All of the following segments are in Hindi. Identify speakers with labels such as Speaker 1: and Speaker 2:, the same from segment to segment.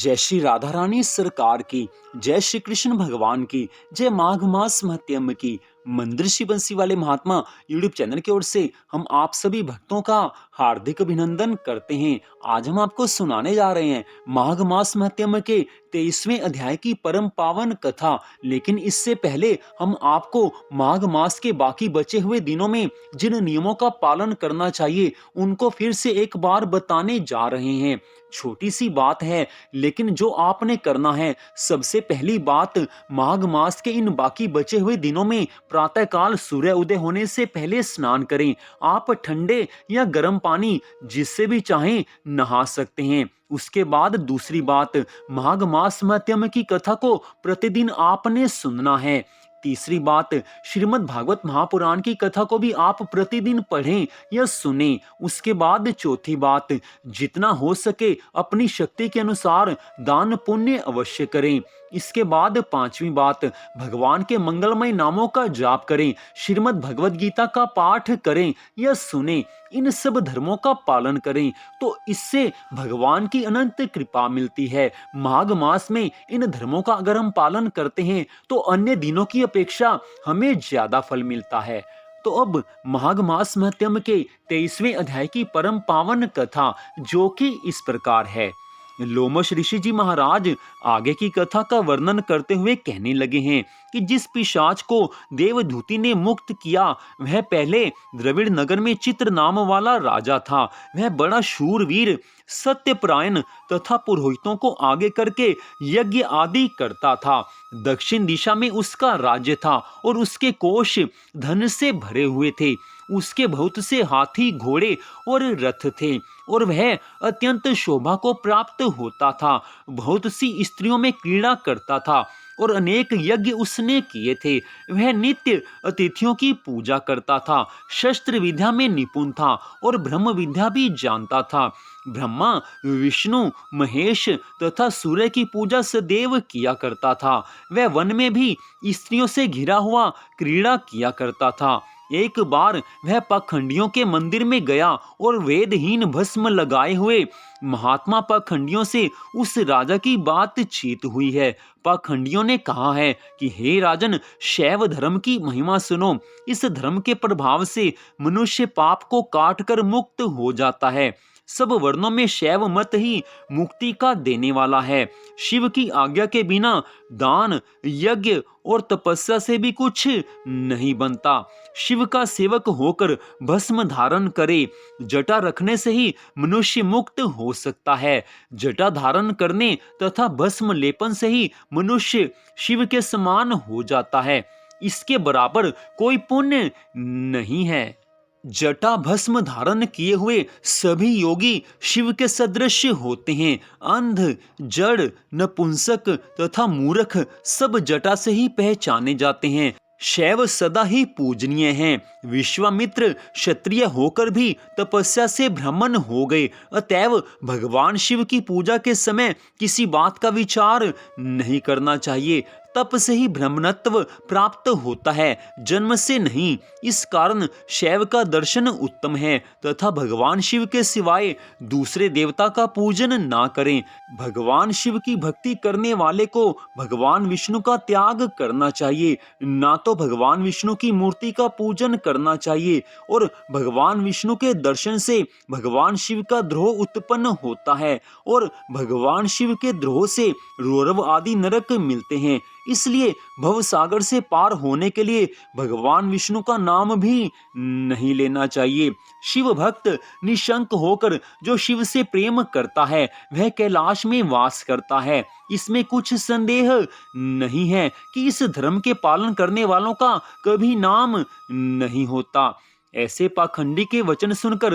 Speaker 1: जय श्री राधा रानी सरकार की, जय श्री कृष्ण भगवान की, जय माघ मास महत्यम की। मंदिर श्री बंसी वाले महात्मा यूट्यूब चैनल की ओर से हम आप सभी भक्तों का हार्दिक अभिनंदन करते हैं। आज हम आपको सुनाने जा रहे हैं माघ मास महत्यम के 23वें अध्याय की परम पावन कथा। लेकिन इससे पहले हम आपको माघ मास के बाकी बचे हुए दिनों में जिन नियमों का पालन करना चाहिए उनको फिर से एक बार बताने जा रहे हैं। छोटी सी बात है, लेकिन जो आपने करना है। सबसे पहली बात, माघ मास के इन बाकी बचे हुए दिनों में प्रातःकाल सूर्य उदय होने से पहले स्नान करें। आप ठंडे या गर्म पानी जिससे भी चाहें नहा सकते हैं। उसके बाद दूसरी बात, माघ मास महत्यम की कथा को प्रतिदिन आपने सुनना है। तीसरी बात, श्रीमद् भागवत महापुराण की कथा को भी आप प्रतिदिन पढ़ें या सुनें। उसके बाद चौथी बात, जितना हो सके अपनी शक्ति के अनुसार दान पुण्य अवश्य करें। इसके बाद पांचवी बात, भगवान के मंगलमय नामों का जाप करें, श्रीमद् भगवद गीता का पाठ करें या सुनें। इन सब धर्मों का पालन करें तो इससे भगवान की अनंत कृपा मिलती है। माघ मास में इन धर्मों का अगर हम पालन करते हैं तो अन्य दिनों की अपेक्षा हमें ज्यादा फल मिलता है। तो अब माघ मास महत्यम के 23वें अध्याय की परम पावन कथा, जो कि इस प्रकार है। लोमश ऋषि जी महाराज आगे की कथा का वर्णन करते हुए कहने लगे हैं कि जिस पिशाच को देवदूति ने मुक्त किया वह पहले द्रविड़ नगर में चित्र नाम वाला राजा था। वह बड़ा शूरवीर, सत्यपरायण तथा पुरोहितों को आगे करके यज्ञ आदि करता था। दक्षिण दिशा में उसका राज्य था और उसके कोष धन से भरे हुए थे। उसके बहुत से हाथी, घोड़े और रथ थे और वह अत्यंत शोभा को प्राप्त होता था। बहुत सी स्त्रियों में क्रीड़ा करता था और अनेक यज्ञ उसने किए थे। वह नित्य अतिथियों की पूजा करता था, शस्त्र विद्या में निपुण था और ब्रह्म विद्या भी जानता था। ब्रह्मा, विष्णु, महेश तथा सूर्य की पूजा सदैव किया करता था। वह वन में भी स्त्रियों से घिरा हुआ क्रीड़ा किया करता था। एक बार वह पाखंडियों के मंदिर में गया और वेदहीन भस्म लगाए हुए महात्मा पाखंडियों से उस राजा की बातचीत हुई है। पाखंडियों ने कहा है कि हे राजन, शैव धर्म की महिमा सुनो। इस धर्म के प्रभाव से मनुष्य पाप को काट कर मुक्त हो जाता है। सब वर्णों में शैव मत ही मुक्ति का देने वाला है। शिव की आज्ञा के बिना दान, यज्ञ और तपस्या से भी कुछ नहीं बनता। शिव का सेवक होकर भस्म धारण करे। जटा रखने से ही मनुष्य मुक्त हो सकता है। जटा धारण करने तथा भस्म लेपन से ही मनुष्य शिव के समान हो जाता है। इसके बराबर कोई पुण्य नहीं है। जटा भस्म धारण किए हुए सभी योगी शिव के सदृश होते हैं। अंध, जड़, नपुंसक तथा मूर्ख सब जटा से ही पहचाने जाते हैं। शैव सदा ही पूजनीय हैं। विश्वामित्र क्षत्रिय होकर भी तपस्या से ब्राह्मण हो गए। अतएव भगवान शिव की पूजा के समय किसी बात का विचार नहीं करना चाहिए। तप से ही ब्रह्मणत्व प्राप्त होता है, जन्म से नहीं। इस कारण शैव का दर्शन उत्तम है तथा भगवान शिव के सिवाय दूसरे देवता का पूजन ना करें। भगवान शिव की भक्ति करने वाले को भगवान विष्णु का त्याग करना चाहिए, ना तो भगवान विष्णु की मूर्ति का पूजन करना चाहिए। और भगवान विष्णु के दर्शन से भगवान शिव का द्रोह उत्पन्न होता है और भगवान शिव के द्रोह से रौरव आदि नरक मिलते हैं। इसलिए भव सागर से पार होने के लिए भगवान विष्णु का नाम भी नहीं लेना चाहिए। शिव भक्त निशंक होकर जो शिव से प्रेम करता है वह कैलाश में वास करता है। इसमें कुछ संदेह नहीं है कि इस धर्म के पालन करने वालों का कभी नाम नहीं होता। ऐसे पाखंडी के वचन सुनकर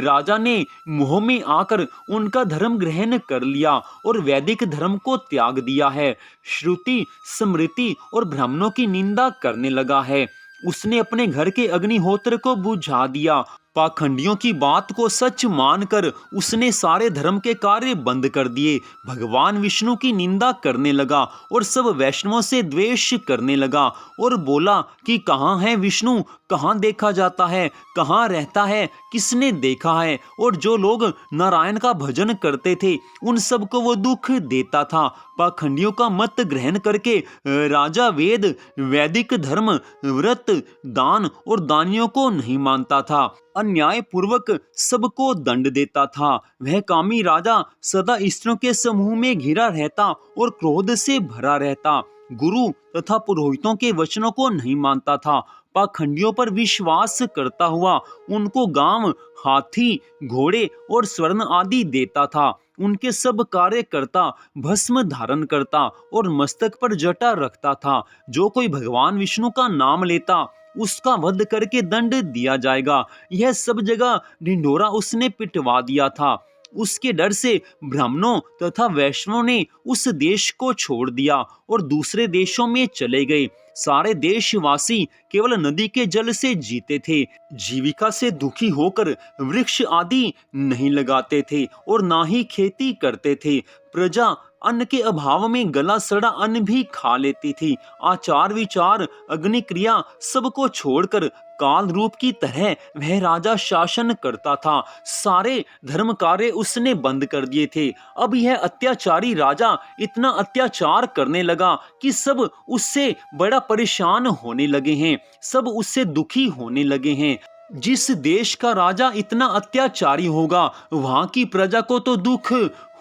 Speaker 1: राजा ने मोह में आकर उनका धर्म ग्रहण कर लिया और वैदिक धर्म को त्याग दिया है। श्रुति, स्मृति और ब्राह्मणों की निंदा करने लगा है। उसने अपने घर के अग्निहोत्र को बुझा दिया पाखंडियों की बात को सच मानकर उसने सारे धर्म के कार्य बंद कर दिए। भगवान विष्णु की निंदा करने लगा और सब वैष्णवों से द्वेष करने लगा और बोला कि कहाँ है विष्णु, कहाँ देखा जाता है, कहाँ रहता है, किसने देखा है। और जो लोग नारायण का भजन करते थे उन सबको वो दुख देता था। पाखंडियों का मत ग्रहण करके राजा वैदिक धर्म, व्रत, दान और दानियों को नहीं मानता था, अन्याय पूर्वक सबको दंड देता था। वह कामी राजा सदा स्त्रियों के समूह में घिरा रहता और क्रोध से भरा रहता। गुरु तथा पुरोहितों के वचनों को नहीं मानता था। पाखंडियों पर विश्वास करता हुआ उनको गांव, हाथी, घोड़े और स्वर्ण आदि देता था। उनके सब कार्य करता, भस्म धारण करता और मस्तक पर जटा रखता था। जो कोई भगवान विष्णु का नाम लेता उसका वध करके दंड दिया जाएगा। यह सब जगह ढिंढोरा उसने पिटवा दिया था। उसके डर से ब्राह्मणों तथा वैष्णवों ने उस देश को छोड़ दिया और दूसरे देशों में चले गए। सारे देशवासी केवल नदी के जल से जीते थे। जीविका से दुखी होकर वृक्ष आदि नहीं लगाते थे और ना ही खेती करते थे। प्रजा अन्न के अभाव में गला सड़ा अन्न भी खा लेती थी। आचार विचार, अग्नि क्रिया सबको छोड़कर काल रूप की तरह वह राजा शासन करता था। सारे धर्म कार्य उसने बंद कर दिए थे। अब यह अत्याचारी राजा इतना अत्याचार करने लगा कि सब उससे बड़ा परेशान होने लगे हैं, सब उससे दुखी होने लगे हैं। जिस देश का राजा इतना अत्याचारी होगा वहां की प्रजा को तो दुख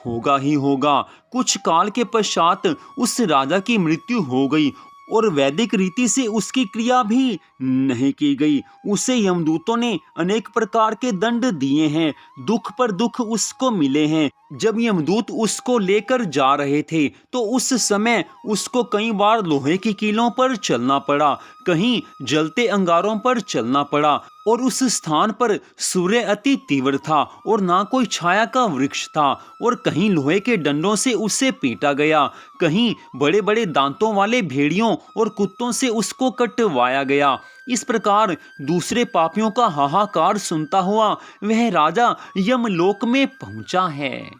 Speaker 1: होगा ही होगा। कुछ काल के पश्चात उस राजा की मृत्यु हो गई और वैदिक रीति से उसकी क्रिया भी नहीं की गई। उसे यमदूतों ने अनेक प्रकार के दंड दिए हैं, दुख पर दुख उसको मिले हैं। जब यमदूत उसको लेकर जा रहे थे तो उस समय उसको कई बार लोहे की कीलों पर चलना पड़ा, कहीं जलते अंगारों पर चलना पड़ा और उस स्थान पर सूर्य अति तीव्र था और ना कोई छाया का वृक्ष था और कहीं लोहे के डंडों से उसे पीटा गया, कहीं बड़े बड़े दांतों वाले भेड़ियों और कुत्तों से उसको कटवाया गया। इस प्रकार दूसरे पापियों का हाहाकार सुनता हुआ वह राजा यमलोक में पहुंचा है।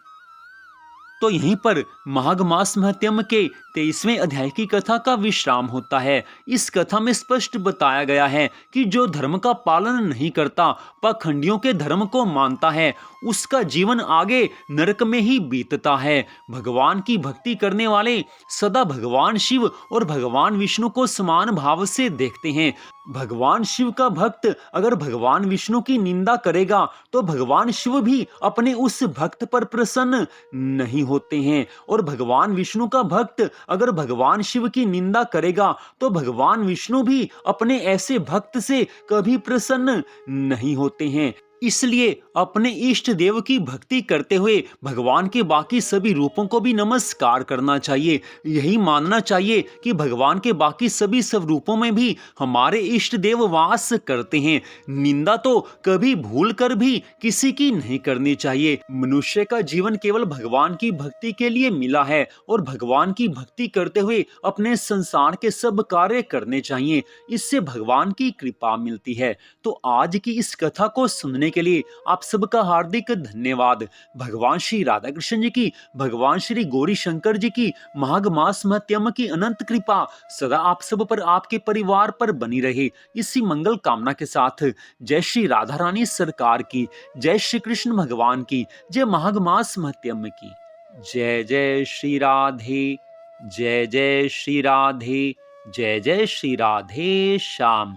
Speaker 1: तो यहीं पर माघ मास महत्म के 23वें अध्याय की कथा का विश्राम होता है। इस कथा में स्पष्ट बताया गया है कि जो धर्म का पालन नहीं करता, पाखंडियों के धर्म को मानता है, उसका जीवन आगे नरक में ही बीतता है। भगवान की भक्ति करने वाले सदा भगवान शिव और भगवान विष्णु को समान भाव से देखते हैं। भगवान शिव का भक्त अगर भगवान विष्णु की निंदा करेगा तो भगवान शिव भी अपने उस भक्त पर प्रसन्न नहीं होते हैं, और भगवान विष्णु का भक्त अगर भगवान शिव की निंदा करेगा तो भगवान विष्णु भी अपने ऐसे भक्त से कभी प्रसन्न नहीं होते हैं। इसलिए अपने इष्ट देव की भक्ति करते हुए भगवान के बाकी सभी रूपों को भी नमस्कार करना चाहिए। यही मानना चाहिए कि भगवान के बाकी सभी स्वरूपों में भी हमारे इष्ट देव वास करते हैं। निंदा तो कभी भूल कर भी किसी की नहीं करनी चाहिए। मनुष्य का जीवन केवल भगवान की भक्ति के लिए मिला है और भगवान की भक्ति करते हुए अपने संसार के सब कार्य करने चाहिए। इससे भगवान की कृपा मिलती है। तो आज की इस कथा को सुनने के लिए आप सबका हार्दिक धन्यवाद। भगवान श्री राधा कृष्ण जी की, भगवान श्री गौरी शंकर जी की माघ मास महत्म की अनंत कृपा सदा आप सब पर, आपके परिवार पर बनी रहे। इसी मंगल कामना के साथ जय श्री राधा रानी सरकार की, जय श्री कृष्ण भगवान की, जय माघ मास महत्म की। जय जय श्री राधे, जय जय श्री राधे, जय जय श्री राधे श्याम।